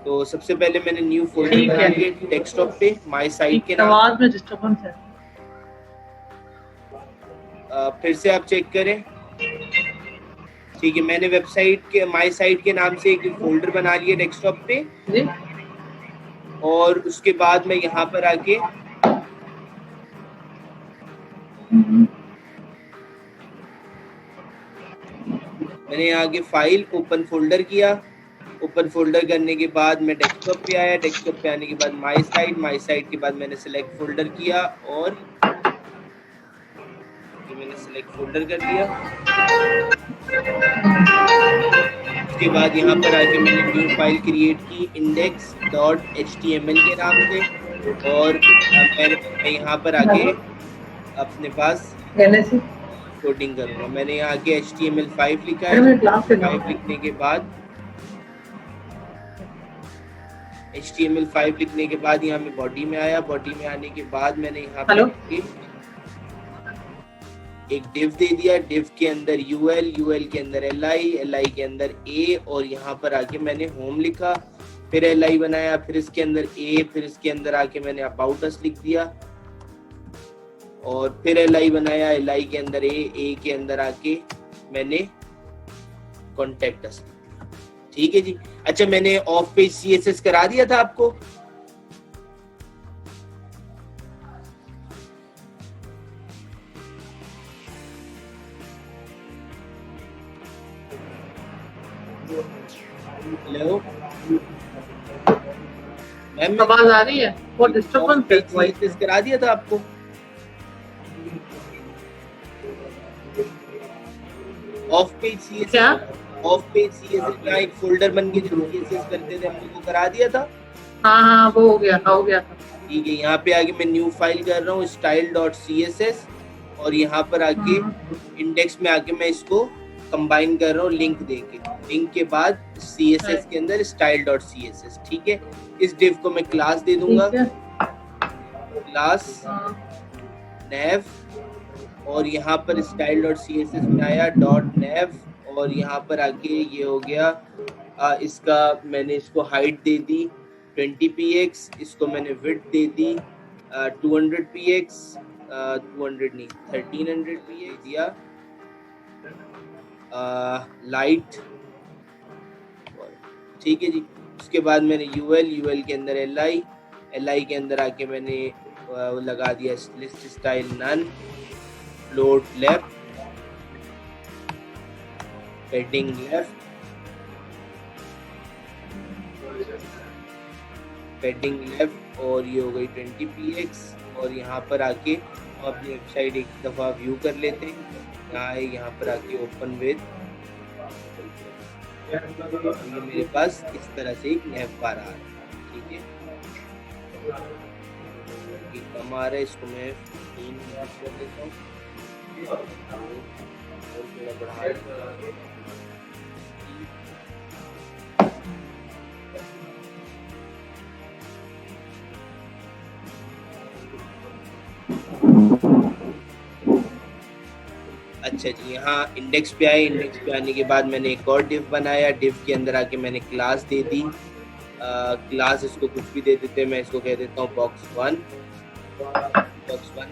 तो सबसे पहले मैंने न्यू फोल्डर बना लिया डेस्कटॉप पे माय साइट के नाम। आवाज में डिस्टर्बेंस है। फिर से आप चेक करें। ठीक है, मैंने वेबसाइट के माय साइट के नाम से एक फोल्डर बना लिया डेस्कटॉप पे जी। और उसके बाद मैं यहाँ पर आके मैंने आगे फाइल ओपन फोल्डर किया। ओपन फोल्डर करने के बाद मैं डेस्कटॉप पे आया। डेस्कटॉप पे आने के बाद माय साइट के बाद मैंने सेलेक्ट फोल्डर किया और ये मैंने सेलेक्ट फोल्डर कर लिया। उसके बाद यहाँ पर आके मैंने न्यू फाइल क्रिएट की index.html के नाम से और मैं यहाँ पर आके अपने पास कोडिंग करूँगा। मैंने यहाँ आके HTML5 लिखा है। HTML5 लिखने के बाद यहाँ मैं बॉडी में आया। बॉडी में आने के बाद मैंने यहाँ पे एक डिव दे दिया। डिव के अंदर यूएल के अंदर एल के अंदर ए और यहाँ पर आके मैंने होम लिखा। फिर एल बनाया, फिर इसके अंदर ए, फिर इसके अंदर आके मैंने अबाउट अस लिख दिया और फिर एल बनाया। एल के अंदर ए के अंदर आके मैंने कॉन्टेक्ट अस लिख दिया। ठीक है जी। अच्छा, मैंने ऑफ पेज CSS करा दिया था आपको। हेलो मैम, आवाज आ रही है? वो डिस्टर्बेंस करा दिया था आपको। ऑफ पेज CSS क्या एक फोल्डर बन के जो CSS करते थे हम लोग को करा दिया था। हाँ वो हो गया था। ठीक है, यहाँ पे आके मैं न्यू फाइल कर रहा हूँ style.css और यहाँ पर आके इंडेक्स में आके मैं इसको कंबाइन कर रहा हूँ लिंक देके। लिंक के बाद CSS के अंदर style.css। ठीक है, इस डिव को मैं क्लास दे दूंगा, क्लास nav और यहाँ पर style.css में आया .nav और यहाँ पर आके ये हो गया इसका मैंने इसको हाइट दे दी 20px, इसको मैंने विड्थ दे दी 200px, 200 नहीं 1300px दिया। लाइट, ठीक है जी। उसके बाद मैंने यूएल के अंदर एल के अंदर आके मैंने लगा दिया list style none, float left, heading left, padding left और ये हो गई 20px। और यहाँ पर आके हम अपनी वेबसाइट एक दफ़ा व्यू कर लेते हैं। यहाँ पर आके ओपन विद, ये मेरे पास इस तरह से एक नैव बार आ रहा है। ठीक है, ये कम आ रहा है, इसको मैं 3 कर देता हूँ और थोड़ा बढ़ा देता हूँ। अच्छा जी, यहाँ इंडेक्स पे आए। इंडेक्स पे आने के बाद मैंने एक और डिव बनाया। डिव के अंदर आके मैंने क्लास दे दी। क्लास इसको कुछ भी दे देते हैं, मैं इसको कह देता हूँ box1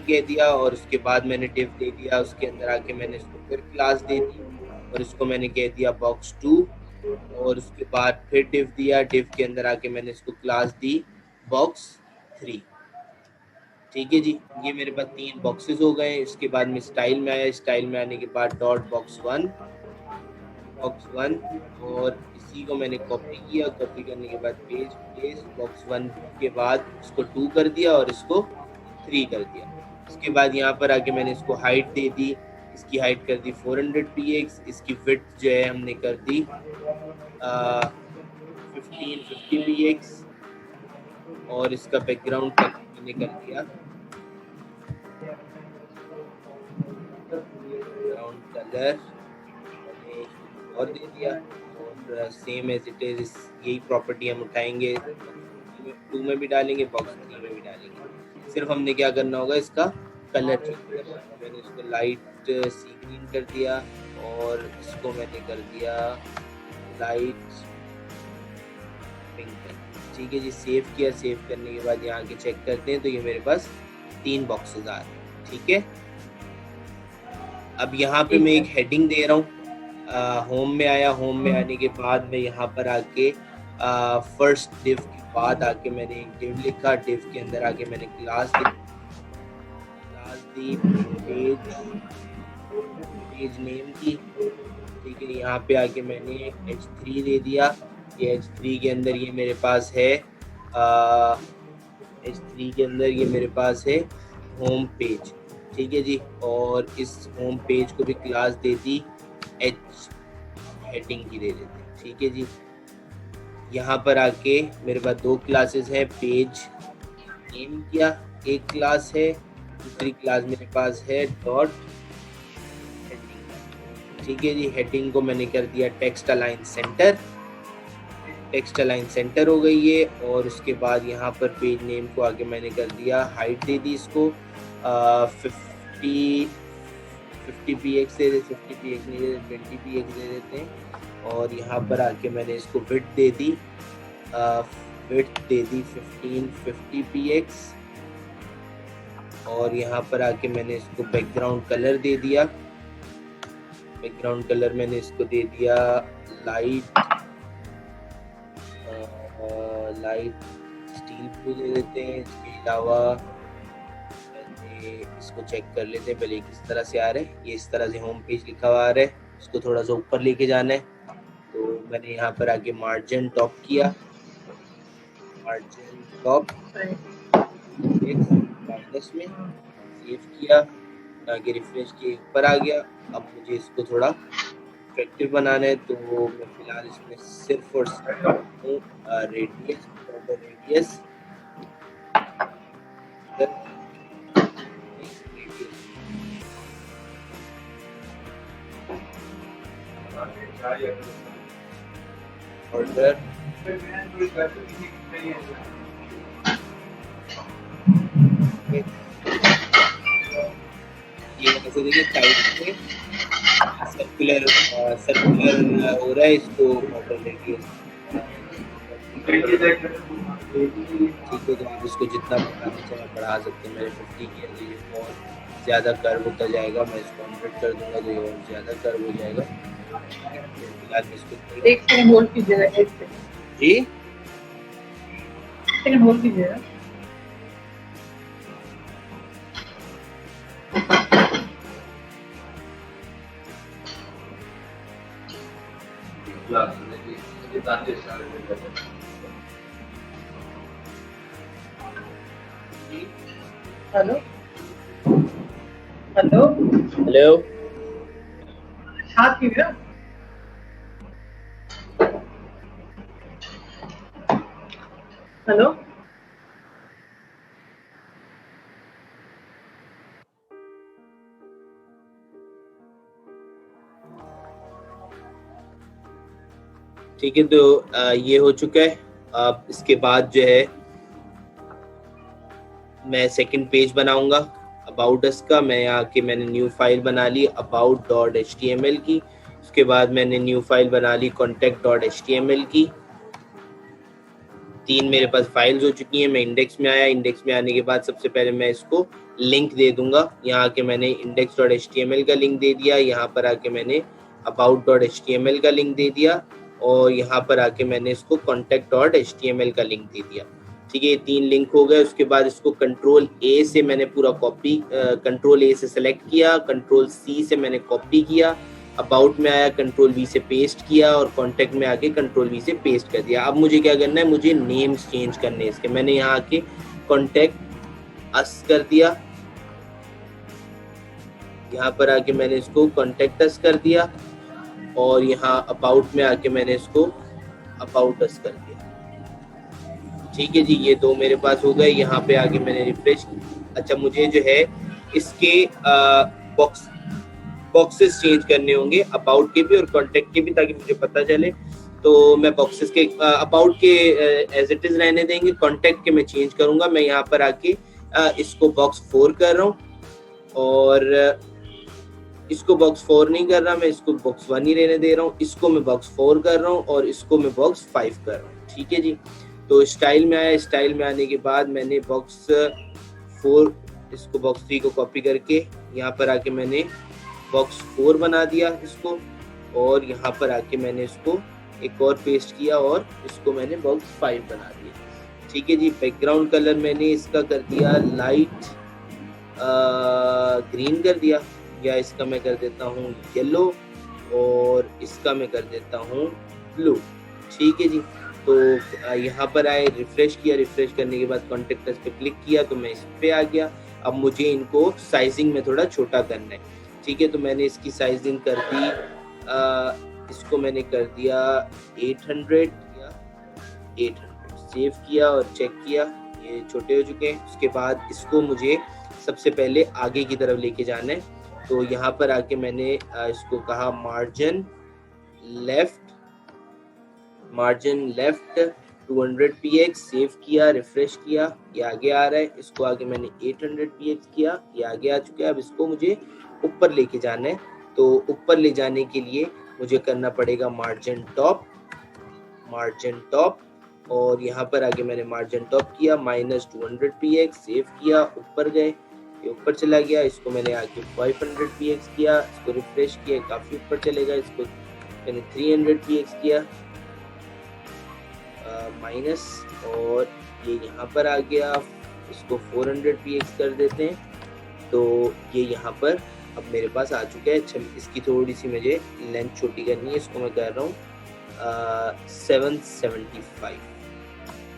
कह दिया और उसके बाद मैंने डिव दे दिया। उसके अंदर आके मैंने इसको फिर क्लास दे दी और इसको मैंने कह दिया box2 और उसके बाद फिर डिव दिया। डिव के अंदर आके मैंने इसको क्लास दी box3। ठीक है जी, ये मेरे पास 3 बॉक्सेस हो गए। इसके बाद मैं स्टाइल में आया। स्टाइल में आने के बाद box1 और इसी को मैंने कॉपी किया। कॉपी करने के बाद पेज box1 के बाद इसको 2 कर दिया और इसको 3 कर दिया। उसके बाद यहाँ पर आके मैंने इसको हाइट दे दी। इसकी हाइट कर दी 400px। इसकी विड्थ जो है हमने कर दी 1550px और इसका बैकग्राउंड कलर मैंने कर दिया बैकग्राउंड कलर और दे दिया और सेम एज इट इज यही प्रॉपर्टी हम उठाएंगे 2 में भी डालेंगे, box3 में भी डालेंगे। सिर्फ हमने क्या करना होगा, इसका कलर चेंज करना है। मैंने इसको लाइट सी ग्रीन कर दिया और इसको मैंने कर दिया लाइट ठीक है जी, सेव किया। सेव करने के बाद यहाँ के चेक करते हैं तो ये मेरे पास 3 बॉक्सेस आ रहे हैं। ठीक है, अब यहाँ पे मैं एक हेडिंग दे रहा हूँ। होम में आया, होम में आने के बाद मैं यहाँ पर आके फर्स्ट डिव के बाद आके मैंने एक डिव लिखा। डिव के अंदर आके मैंने क्लास दी पेज नेम की। ठीक है, यहाँ पे आके मैंने h3 दे दिया। ये h3 के अंदर ये मेरे पास है h3 के अंदर ये मेरे पास है होम पेज। ठीक है जी, और इस होम पेज को भी क्लास दे दी h हेडिंग की दे देते। ठीक है जी, यहाँ पर आके मेरे पास 2 क्लासेस हैं। पेज नेम किया एक क्लास है, दूसरी क्लास मेरे पास है डॉट हेडिंग। ठीक है जी, हेडिंग को मैंने कर दिया text align centre. Text align centre हो गई है। और उसके बाद यहाँ पर पेज नेम को आगे मैंने कर दिया हाइट दे दी इसको 50 px दे देते, 50 px नहीं दे 20 px दे देते हैं। और यहाँ पर आके मैंने इसको विड्थ दे दी 1550 px। और यहाँ पर आके मैंने इसको बैकग्राउंड कलर दे दिया। बैकग्राउंड कलर मैंने इसको दे दिया लाइट स्टील ब्लू दे देते हैं। इसके अलावा इसको चेक कर लेते हैं पहले किस तरह से आ रहा है। ये इस तरह से होम पेज लिखा हुआ आ रहा है, इसको थोड़ा सा ऊपर लेके जाना है। तो मैंने यहाँ पर आके मार्जिन टॉप किया, मार्जिन टॉप माइनस में सेव किया, आगे रिफ्रेश किए, ऊपर आ गया। अब मुझे इसको थोड़ा अट्रैक्टिव बनाना है तो मैं फिलहाल इसमें सिर्फ और सिर्फ रेडियस ऑर्डर ये ऐसे देखिए साइड में सर्कुलर हो रहा है, इसको ऑर्डर रेडियस। ठीक है, तो आप इसको जितना बढ़ाना चाहे बढ़ा सकते हैं। मैंने 50 किया तो ये और ज़्यादा कर्व होता जाएगा। मैं इसको 100 कर दूंगा तो ये और ज़्यादा कर्व हो जाएगा। फिलहाल इसको एक सेकंड होल्ड कीजिएगा, एक सेकंड जी सेकंड होल्ड कीजिएगा। हेलो हेलो हेलो, हाथ कीजिए। हेलो ठीक है, तो ये हो चुका है। अब इसके बाद जो है मैं सेकंड पेज बनाऊंगा अबाउट अस का। मैं यहाँ के मैंने न्यू फाइल बना ली about.html की। उसके बाद मैंने न्यू फाइल बना ली contact.html की। 3 मेरे पास फाइल्स हो चुकी हैं। मैं इंडेक्स में आया, इंडेक्स में आने के बाद सबसे पहले मैं इसको लिंक दे दूंगा। यहाँ के मैंने index.html का लिंक दे दिया, यहाँ पर आके मैंने about.html का लिंक दे दिया, और यहाँ पर आके मैंने इसको contact.html का लिंक दे दिया। ठीक है, ये 3 लिंक हो गए। उसके बाद इसको कंट्रोल ए से मैंने पूरा कॉपी, कंट्रोल ए से सेलेक्ट किया, कंट्रोल सी से मैंने कॉपी किया, अबाउट में आया कंट्रोल वी से पेस्ट किया, और कॉन्टैक्ट में आके कंट्रोल वी से पेस्ट कर दिया। अब मुझे क्या करना है, मुझे नेम्स चेंज करने हैं इसके। मैंने यहाँ आके कॉन्टैक्ट अस कर दिया, यहाँ पर आके मैंने इसको कॉन्टैक्ट अस कर दिया, और यहाँ अबाउट में आके मैंने इसको अबाउट अस कर दिया। ठीक है जी, ये 2 मेरे पास हो गए। यहाँ पे आके मैंने रिफ्रेश। अच्छा, मुझे जो है इसके बॉक्सेस चेंज करने होंगे, अबाउट के भी और कॉन्टैक्ट के भी, ताकि मुझे पता चले। तो मैं बॉक्सेस के अबाउट के एज इट इज रहने देंगे, कॉन्टैक्ट के मैं चेंज करूंगा। मैं यहाँ पर आके इसको बॉक्स 4 कर रहा हूँ, और इसको बॉक्स 4 नहीं कर रहा, मैं इसको बॉक्स 1 ही रहने दे रहा हूँ। इसको मैं बॉक्स 4 कर रहा हूँ, और इसको मैं बॉक्स 5 कर रहा हूँ। ठीक है जी, तो स्टाइल में आया, स्टाइल में आने के बाद मैंने बॉक्स 4 इसको बॉक्स 3 को कॉपी करके यहाँ पर आके मैंने बॉक्स 4 बना दिया इसको, और यहाँ पर आके मैंने इसको एक और पेस्ट किया और इसको मैंने बॉक्स 5 बना दिया। ठीक है जी। बैकग्राउंड कलर मैंने इसका कर दिया लाइट ग्रीन कर दिया, या इसका मैं कर देता हूँ येलो, और इसका मैं कर देता हूँ ब्लू। ठीक है जी। तो यहाँ पर आए, रिफ्रेश किया, रिफ्रेश करने के बाद कॉन्टेक्ट पे क्लिक किया तो मैं इस पे आ गया। अब मुझे इनको साइजिंग में थोड़ा छोटा करना है। ठीक है, तो मैंने इसकी साइजिंग कर दी, इसको मैंने कर दिया 800 या 800। सेव किया और चेक किया, ये छोटे हो चुके हैं। उसके बाद इसको मुझे सबसे पहले आगे की तरफ लेके जाना है। तो यहाँ पर आके मैंने इसको कहा मार्जिन लेफ्ट 200 px, सेव किया, रिफ्रेश किया, ये आगे आ रहा है। इसको आगे मैंने 800 px किया, ये आगे आ चुका है। अब इसको मुझे ऊपर लेके जाना है। तो ऊपर ले जाने के लिए मुझे करना पड़ेगा मार्जिन टॉप, और यहाँ पर आगे मैंने मार्जिन टॉप किया -200 px, सेव किया, ऊपर गए, ये ऊपर चला गया। इसको मैंने आगे 500 px किया, इसको रिफ्रेश किया, काफी ऊपर चलेगा। इसको मैंने 300 px किया माइनस, और ये यहाँ पर आ गया। इसको 400 px कर देते हैं। तो ये यहाँ पर अब मेरे पास आ चुका है। अच्छा, इसकी थोड़ी सी मुझे लेंथ छोटी करनी है, इसको मैं कर रहा हूँ 775।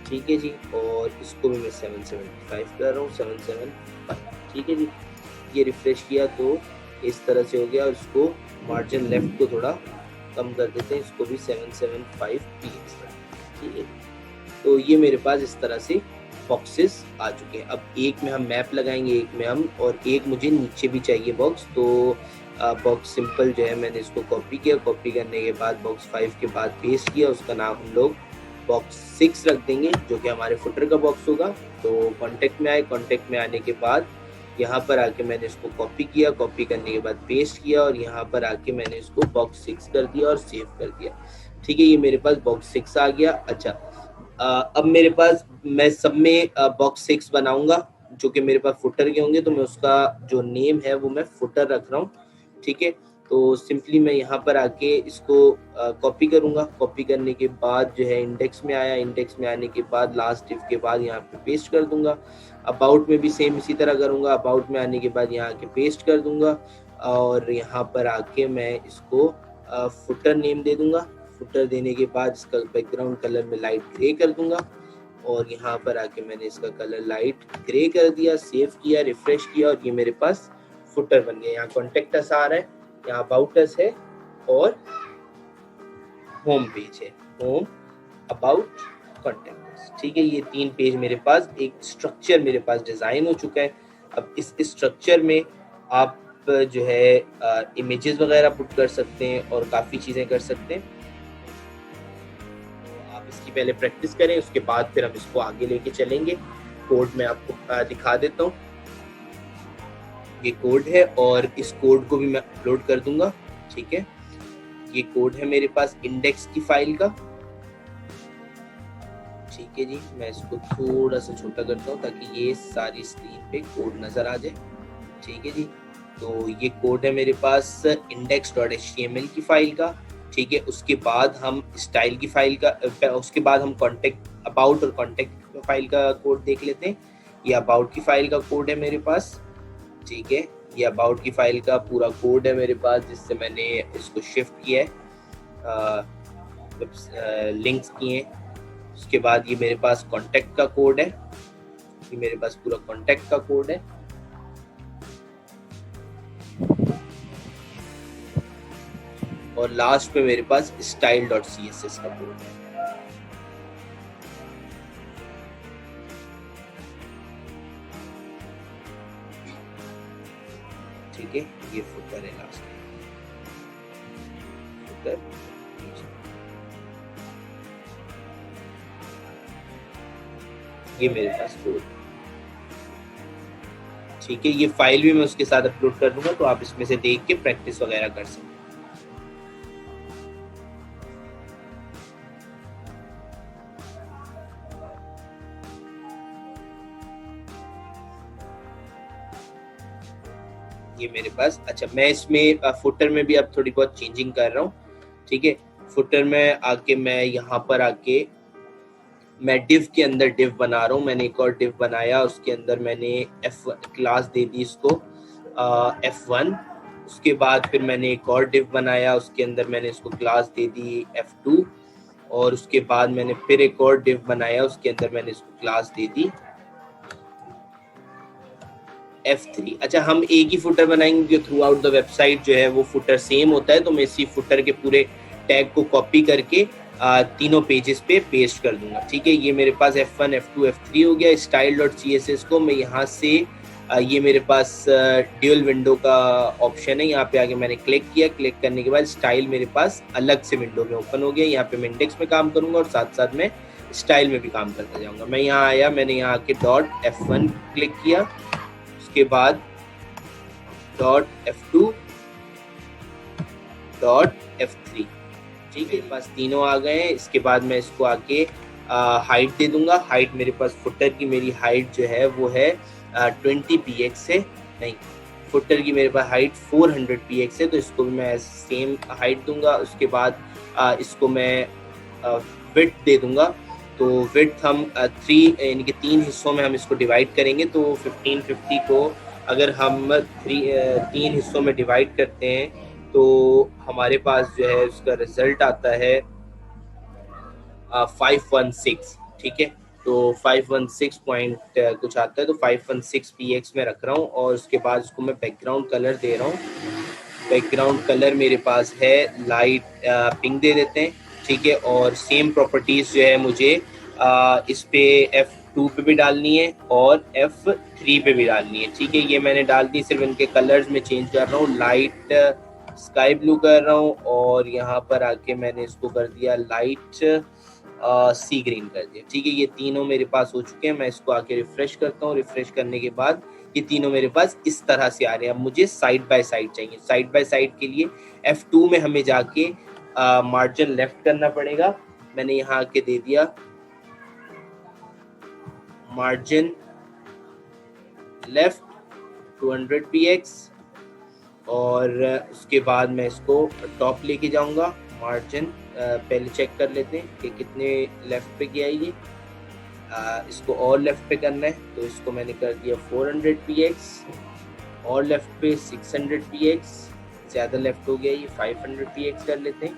ठीक है जी, और इसको भी मैं 775 कर रहा हूँ, 775। ठीक है जी। ये रिफ्रेश किया तो इस तरह से हो गया, और इसको मार्जिन लेफ्ट को थोड़ा कम कर देते हैं, इसको भी 775 px। ठीक है, तो ये मेरे पास इस तरह से बॉक्सेस आ चुके हैं। अब एक में हम मैप लगाएंगे, एक में हम, और एक मुझे नीचे भी चाहिए बॉक्स। तो बॉक्स सिंपल जो है मैंने इसको कॉपी किया, कॉपी करने के बाद बॉक्स 5 के बाद पेस्ट किया। उसका नाम हम लोग बॉक्स 6 रख देंगे, जो कि हमारे फुटर का बॉक्स होगा। तो कॉन्टेक्ट में आए, कॉन्टेक्ट में आने के बाद यहाँ पर आके मैंने इसको कॉपी किया, कॉपी करने के बाद पेस्ट किया, और यहाँ पर आके मैंने इसको बॉक्स 6 कर दिया और सेव कर दिया। ठीक है, ये मेरे पास बॉक्स 6 आ गया। अच्छा, अब मेरे पास, मैं सब में बॉक्स 6 बनाऊंगा जो कि मेरे पास फुटर के होंगे, तो मैं उसका जो नेम है वो मैं फुटर रख रहा हूँ। ठीक है, तो सिंपली मैं यहाँ पर आके इसको कॉपी करूँगा। कॉपी करने के बाद जो है इंडेक्स में आया, इंडेक्स में आने के बाद लास्ट इफ के बाद यहाँ पे पेस्ट कर दूंगा। अबाउट में भी सेम इसी तरह करूँगा, अबाउट में आने के बाद यहाँ आके पेस्ट कर दूंगा, और यहाँ पर आके मैं इसको फुटर नेम दे दूंगा। फुटर देने के बाद इसका बैकग्राउंड कलर में लाइट ग्रे कर दूंगा, और यहाँ पर आके मैंने इसका कलर लाइट ग्रे कर दिया, सेव किया, रिफ्रेश किया, और ये मेरे पास फुटर बन गया। यहाँ कॉन्टेक्ट अस आ रहा है, यहाँ अबाउट अस है, और होम पेज है, होम, अबाउट, कॉन्टेक्ट अस। ठीक है, ये 3 पेज मेरे पास, एक स्ट्रक्चर मेरे पास डिजाइन हो चुका है। अब इस स्ट्रक्चर में आप जो है इमेजेस वगैरह पुट कर सकते हैं और काफ़ी चीज़ें कर सकते हैं। आप इसकी पहले प्रैक्टिस करें, उसके बाद फिर हम इसको आगे लेके चलेंगे। कोड मैं आपको दिखा देता हूँ। ये कोड है, और इस कोड को भी मैं अपलोड कर दूंगा। ठीक है, ये कोड है मेरे पास इंडेक्स की फाइल का। ठीक है जी, मैं इसको थोड़ा सा छोटा करता हूँ ताकि ये सारी स्क्रीन पे कोड नजर आ जाए। ठीक है जी, तो ये कोड है मेरे पास index.html की फाइल का। ठीक है, उसके बाद हम स्टाइल की फाइल का, उसके बाद हम कॉन्टेक्ट, अबाउट और कॉन्टेक्ट फाइल का कोड देख लेते हैं। ये अबाउट की फाइल का कोड है मेरे पास। ठीक है, ये अबाउट की फाइल का पूरा कोड है मेरे पास, जिससे मैंने इसको शिफ्ट किया है, लिंक्स किए। उसके बाद ये मेरे पास कॉन्टेक्ट का कोड है, ये मेरे पास पूरा कॉन्टेक्ट का कोड है। और लास्ट पे मेरे पास style.css का कोड है। ठीक है, ये फुटर है लास्ट में, फुटर। ये मेरे पास कोड। ठीक है, ये फाइल भी मैं उसके साथ अपलोड कर दूंगा, तो आप इसमें से देख के प्रैक्टिस वगैरह कर सकते हैं। ये मेरे पास। अच्छा, मैं इसमें फुटर में भी अब थोड़ी बहुत चेंजिंग कर रहा हूँ, ठीक है। फुटर में आके मैं यहाँ पर आके मैं डिव के अंदर डिव बना रहा हूँ। मैंने एक और डिव बनाया, उसके अंदर मैंने एफ क्लास दे दी इसको F1। उसके बाद फिर मैंने एक और डिव बनाया, उसके अंदर मैंने इसको क्लास दे दी F2। और उसके बाद मैंने फिर एक और डिव बनाया, उसके अंदर मैंने इसको क्लास दे दी F3। अच्छा, हम एक ही फुटर बनाएंगे जो थ्रू आउट द वेबसाइट जो है वो फुटर सेम होता है, तो मैं इसी फुटर के पूरे टैग को कॉपी करके तीनों पेजेस पे पेस्ट कर दूंगा, ठीक है। ये मेरे पास F1 F2 F3 हो गया। style.css को मैं यहाँ से ये मेरे पास ड्यूल विंडो का ऑप्शन है, यहाँ पे आके मैंने क्लिक किया। क्लिक करने के बाद स्टाइल मेरे पास अलग से विंडो में ओपन हो गया। यहाँ पे मैं इंडेक्स में काम करूंगा और साथ साथ मैं स्टाइल में भी काम करता जाऊंगा। मैं यहाँ आया, मैंने यहाँ आके .f1 क्लिक किया, उसके बाद .f2 .f3, ठीक है। बस तीनों आ गए हैं। इसके बाद मैं इसको आके हाइट दे दूंगा। हाइट मेरे पास फुटर की मेरी हाइट जो है वो है 20 px है, नहीं, फुटर की मेरे पास हाइट 400 px है, तो इसको भी मैं सेम हाइट दूंगा। उसके बाद इसको मैं विड्थ दे दूंगा। तो विड्थ हम 3 यानी कि 3 हिस्सों में हम इसको डिवाइड करेंगे। तो 1550 को अगर हम 3 हिस्सों में डिवाइड करते हैं तो हमारे पास जो है उसका रिजल्ट आता है 516, ठीक है। तो 516 पॉइंट कुछ आता है, तो 516 px में रख रहा हूँ। और उसके बाद उसको मैं बैकग्राउंड कलर दे रहा हूँ। बैकग्राउंड कलर मेरे पास है लाइट पिंक दे देते हैं, ठीक है। और सेम प्रॉपर्टीज जो है मुझे इस पे F2 पे भी डालनी है और F3 पे भी डालनी है, ठीक है। ये मैंने डाल दी, सिर्फ इनके कलर्स में चेंज कर रहा हूँ। लाइट स्काई ब्लू कर रहा हूँ और यहाँ पर आके मैंने इसको कर दिया लाइट सी ग्रीन कर दिया, ठीक है। ये तीनों मेरे पास हो चुके हैं। मैं इसको आके रिफ्रेश करता हूँ। रिफ्रेश करने के बाद ये तीनों मेरे पास इस तरह से आ रहे हैं। अब मुझे साइड बाय साइड चाहिए। साइड बाय साइड के लिए F2 में हमें जाके मार्जिन लेफ्ट करना पड़ेगा। मैंने यहाँ आके दे दिया मार्जिन लेफ्ट 200 px। और उसके बाद मैं इसको टॉप लेके जाऊंगा। मार्जिन पहले चेक कर लेते हैं कि कितने लेफ्ट पे गया ये। इसको और लेफ्ट पे करना है, तो इसको मैंने कर दिया 400 px। और लेफ्ट पे 600 px, ज़्यादा लेफ्ट हो गया ये, 500 px कर लेते हैं।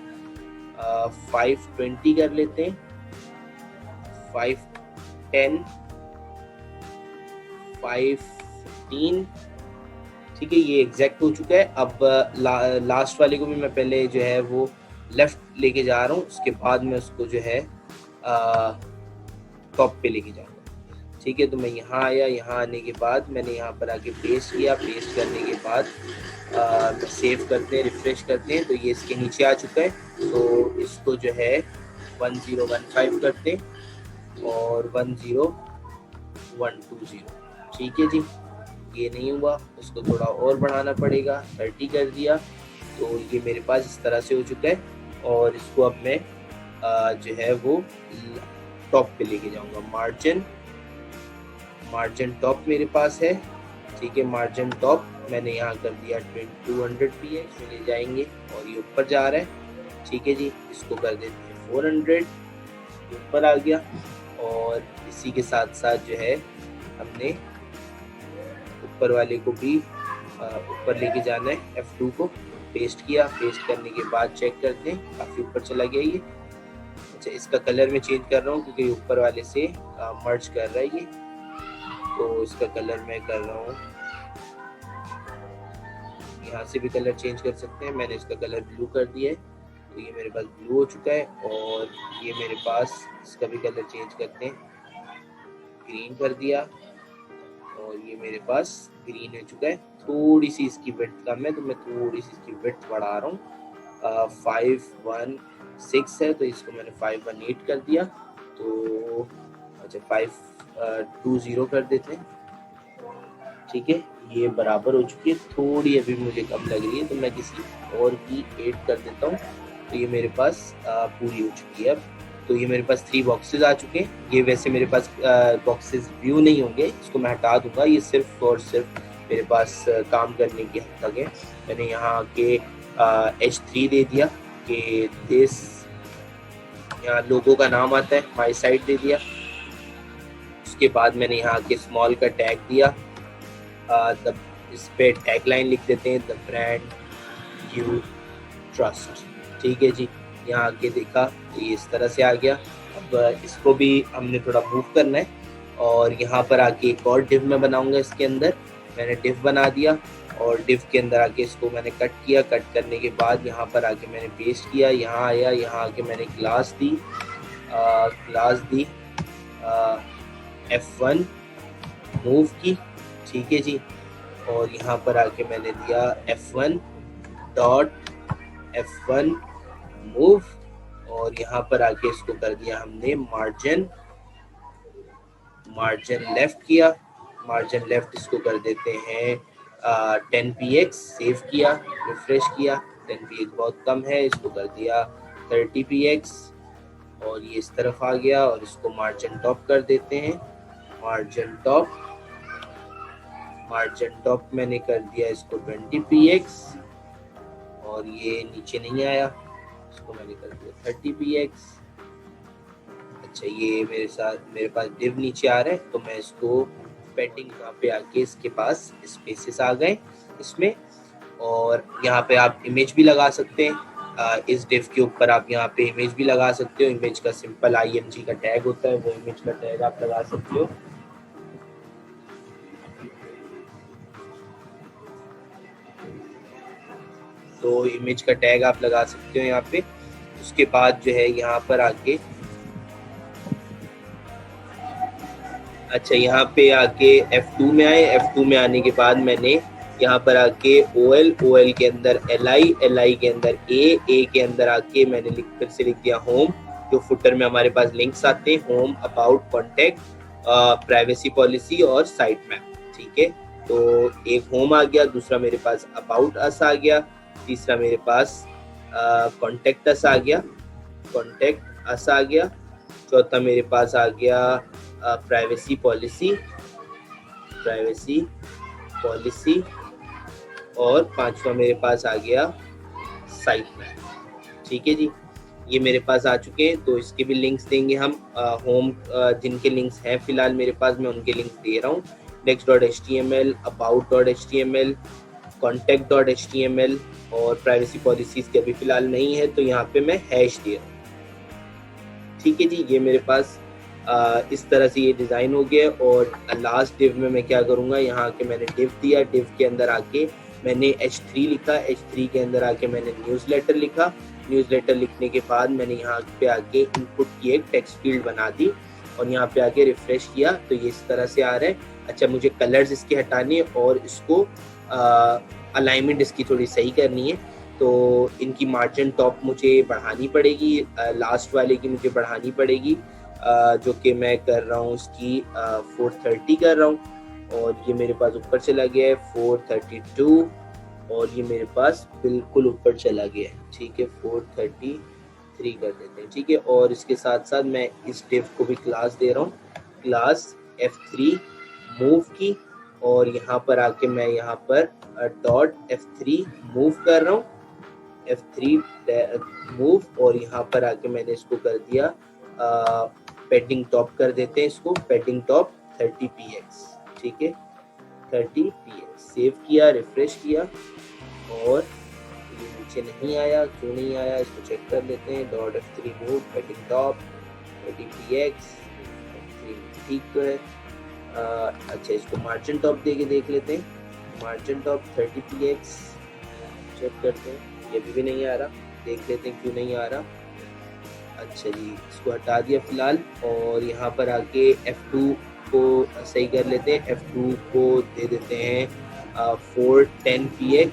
520 कर लेते हैं, 510, 515, ठीक है। ये एग्जैक्ट हो चुका है। अब लास्ट वाले को भी मैं पहले जो है वो लेफ्ट लेके जा रहा हूँ, उसके बाद मैं उसको जो है टॉप पे लेके जाऊँगा, ठीक है। तो मैं यहाँ आया, यहाँ आने के बाद मैंने यहाँ पर आके पेस्ट किया। पेस्ट करने के बाद सेव करते हैं, रिफ्रेश करते हैं, तो ये इसके नीचे आ चुका है। तो इसको जो है 1015 करते हैं और 10120, ठीक है जी। ये नहीं हुआ, उसको थोड़ा और बढ़ाना पड़ेगा, 30 कर दिया। तो ये मेरे पास इस तरह से हो चुका है। और इसको अब मैं जो है वो टॉप पे लेके जाऊंगा। मार्जिन टॉप मेरे पास है, ठीक है। मार्जिन टॉप मैंने यहाँ कर दिया 200 px में ले जाएंगे और ये ऊपर जा रहा है, ठीक है जी। इसको कर देते हैं 400, ऊपर आ गया। और इसी के साथ साथ जो है हमने ऊपर वाले को भी ऊपर लेके जाना है। F2 को पेस्ट किया। पेस्ट करने के बाद चेक करते हैं, काफ़ी ऊपर चला गया ये। अच्छा, इसका कलर मैं चेंज कर रहा हूँ क्योंकि ऊपर वाले से मर्ज कर रहा है ये, तो इसका कलर मैं कर रहा हूँ। यहाँ से भी कलर चेंज कर सकते हैं। मैंने इसका कलर ब्लू कर दिया है, तो ये मेरे पास ब्लू हो चुका है। और ये मेरे पास इसका भी कलर चेंज करते हैं, ग्रीन कर दिया और ये मेरे पास ग्रीन हो चुका है। थोड़ी सी इसकी विड्थ कम है, तो मैं थोड़ी सी इसकी विड्थ बढ़ा रहा हूँ। 516 है, तो इसको मैंने 518 कर दिया। तो अच्छा 520 कर देते हैं, ठीक है। ये बराबर हो चुकी है। थोड़ी अभी मुझे कम लग रही है, तो मैं किसी और की 8 कर देता हूँ। तो ये मेरे पास पूरी हो चुकी है अब। तो ये मेरे पास 3 बॉक्सेस आ चुके हैं। ये वैसे मेरे पास बॉक्सेस व्यू नहीं होंगे, इसको मैं हटा दूंगा। ये सिर्फ और सिर्फ मेरे पास काम करने की हद तक है। मैंने यहाँ आके H3 दे दिया कि दिस, यहाँ लोगो का नाम आता है, माई साइट दे दिया। उसके बाद मैंने यहाँ के स्मॉल का टैग दिया, इस पे टैग लाइन लिख देते हैं, द ब्रांड यू ट्रस्ट। ठीक है जी, यहाँ आके देखा तो ये इस तरह से आ गया। अब इसको भी हमने थोड़ा मूव करना है और यहाँ पर आके एक और डिव में बनाऊंगा। इसके अंदर मैंने डिव बना दिया और डिव के अंदर आके इसको मैंने कट किया। कट करने के बाद यहाँ पर आके मैंने पेस्ट किया, यहाँ आया, यहाँ आके मैंने क्लास दी, F1 मूव की। ठीक है जी, और यहाँ पर आके मैंने दिया F1 मूव और यहाँ पर आके इसको कर दिया हमने मार्जिन लेफ्ट किया। मार्जिन लेफ्ट इसको कर देते हैं 10px। सेव किया, रिफ्रेश किया, 10px बहुत कम है, इसको कर दिया 30px और ये इस तरफ आ गया। और इसको मार्जिन टॉप कर देते हैं, मार्जिन टॉप मैंने कर दिया इसको 20px और ये नीचे नहीं आया, इसको मैंने कर दिया 30px। अच्छा, ये मेरे पास डिव नीचे आ रहा है तो मैं इसको पेंडिंग यहाँ पे आके इसके पास स्पेसेस आ गए इसमें। और यहाँ पे आप इमेज भी लगा सकते हैं, इस डिव के ऊपर आप यहाँ पे इमेज भी लगा सकते हो। इमेज का सिंपल img का टैग होता है, वो इमेज का टैग आप लगा सकते हो। तो इमेज का टैग आप लगा सकते हो यहाँ पे। उसके बाद जो है यहाँ पर आके, अच्छा यहाँ पे आके F2 में आए। F2 में आने के बाद मैंने यहाँ पर आके OL के अंदर LI के अंदर A के अंदर आके मैंने फिर से लिख दिया होम। जो फुटर में हमारे पास लिंक्स आते हैं, home, about, contact, privacy policy और साइट मैप। ठीक है, तो एक होम आ गया, दूसरा मेरे पास अबाउट अस आ गया, तीसरा मेरे पास कॉन्टेक्ट अस आ गया, चौथा मेरे पास आ गया प्राइवेसी पॉलिसी और पांचवा मेरे पास आ गया साइट मैप। ठीक है जी, ये मेरे पास आ चुके हैं। तो इसके भी लिंक्स देंगे हम। होम जिनके लिंक्स हैं फिलहाल मेरे पास, मैं उनके लिंक्स दे रहा हूँ। index.html, about.html, contact.html और प्राइवेसी पॉलिसीज के अभी फिलहाल नहीं है तो यहाँ पे मैं हैश दे रहा हूँ। ठीक है जी, ये मेरे पास इस तरह से ये डिज़ाइन हो गया। और लास्ट डिव में मैं क्या करूँगा, यहाँ के मैंने डिव दिया, डिव के अंदर आके मैंने H3 लिखा, H3 के अंदर आके मैंने न्यूज़लेटर लिखा। न्यूज़लेटर लिखने के बाद मैंने यहाँ पे आके इनपुट की एक टेक्स्ट फील्ड बना दी और यहाँ पे आके रिफ्रेश किया तो ये इस तरह से आ रहा है। अच्छा, मुझे कलर्स इसके हटाने और इसको अलाइनमेंट इसकी थोड़ी सही करनी है तो इनकी मार्जिन टॉप मुझे बढ़ानी पड़ेगी, लास्ट वाले की मुझे बढ़ानी पड़ेगी, जो कि मैं कर रहा हूँ इसकी 430 कर रहा हूँ और ये मेरे पास ऊपर चला गया है 432 और ये मेरे पास बिल्कुल ऊपर चला गया है। ठीक है, 433 कर देते हैं। ठीक है, और इसके साथ साथ मैं इस डिव को भी क्लास दे रहा हूँ, क्लास F3 मूव की और यहाँ पर आके मैं यहाँ पर .F3 मूव कर रहा हूँ, F3 मूव और यहाँ पर आके मैंने इसको कर दिया पैडिंग टॉप कर देते हैं, इसको पैडिंग टॉप 30px। ठीक है, 30px सेव किया, रिफ्रेश किया और ये नीचे नहीं आया, क्यों नहीं आया इसको चेक कर लेते हैं। .F3 move padding top 30px, ठीक तो है। अच्छा, इसको मार्जिन टॉप दे के देख लेते हैं, मार्जिन टॉप 30px चेक करते हैं, ये भी नहीं आ रहा, देख लेते हैं क्यों नहीं आ रहा। अच्छा जी, इसको हटा दिया फिलहाल और यहाँ पर आके F2 को सही कर लेते हैं। F2 को दे देते हैं 410px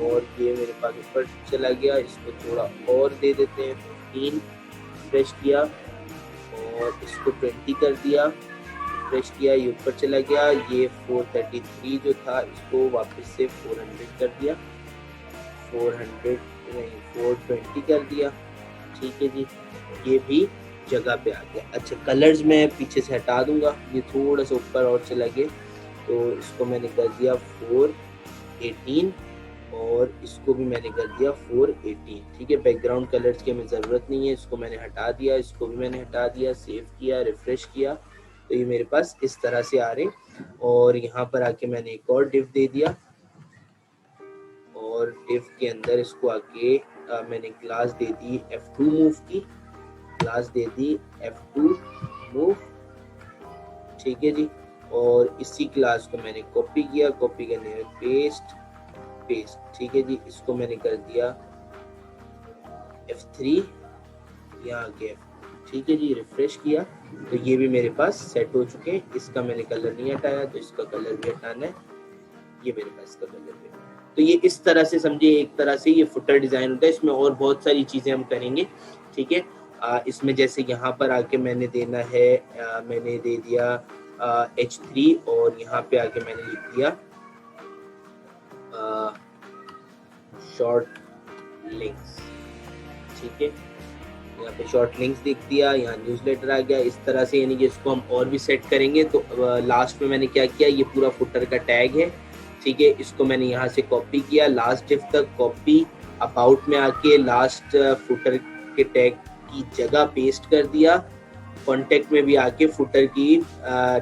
और ये मेरे पास ऊपर चला गया, इसको थोड़ा और दे देते हैं 15, रिफ्रेश किया और इसको 20 कर दिया, रिफ्रेश किया, ये ऊपर चला गया। ये 433 जो था इसको वापस से 400 कर दिया, 420 कर दिया। ठीक है जी, ये भी जगह पे आ गया। अच्छा, कलर्स मैं पीछे से हटा दूंगा, ये थोड़ा सा ऊपर और चला गया तो इसको मैंने कर दिया 418 और इसको भी मैंने कर दिया 418। ठीक है, बैकग्राउंड कलर्स की हमें ज़रूरत नहीं है, इसको मैंने हटा दिया, इसको भी मैंने हटा दिया, सेव किया, रिफ्रेश किया, तो ये मेरे पास इस तरह से आ रहे हैं। और यहाँ पर आके मैंने एक और डिव दे दिया और डिव के अंदर इसको आके मैंने क्लास दे दी F2 मूव की, क्लास दे दी F2 मूव। ठीक है जी, और इसी क्लास को मैंने कॉपी किया, कॉपी करने में पेस्ट पेस्ट। ठीक है जी, इसको मैंने कर दिया F3 यहाँ आके। ठीक है जी, रिफ्रेश किया तो ये भी मेरे पास सेट हो चुके हैं। इसका मैंने कलर नहीं हटाया तो इसका कलर भी हटाना है, ये मेरे पास इसका कलर भी। तो ये इस तरह से समझिए, एक तरह से ये फुटर डिजाइन होता है। इसमें और बहुत सारी चीजें हम करेंगे। ठीक है, इसमें जैसे यहाँ पर आके मैंने देना है, मैंने दे दिया H3 और यहाँ पे आके मैंने लिख दिया शॉर्ट लिंक्स। ठीक है, यहाँ पे शॉर्ट लिंक्स दिख दिया, यहाँ न्यूज़लेटर आ गया। इस तरह से यानी कि इसको हम और भी सेट करेंगे। तो लास्ट में मैंने क्या किया, ये पूरा फुटर का टैग है। ठीक है, इसको मैंने यहाँ से कॉपी किया, लास्ट डिव तक कॉपी, अबाउट में आके लास्ट फुटर के टैग की जगह पेस्ट कर दिया, कॉन्टेक्ट में भी आके फुटर की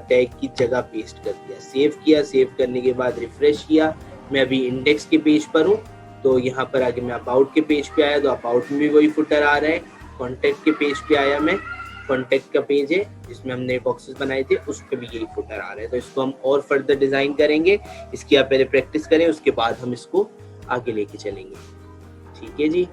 टैग की जगह पेस्ट कर दिया, सेव किया। सेव करने के बाद रिफ्रेश किया। मैं अभी इंडेक्स के पेज पर हूँ, तो यहाँ पर आके मैं अबाउट के पेज पे आया तो अबाउट में भी वही फुटर आ रहा है। कॉन्टेक्ट के पेज पे आया मैं, कॉन्टेक्ट का पेज है जिसमें हमने बॉक्सेस बनाए थे, उस पर भी यही फुटर आ रहा है। तो इसको हम और फर्दर डिजाइन करेंगे, इसकी आप पहले प्रैक्टिस करें, उसके बाद हम इसको आगे लेके चलेंगे। ठीक है जी।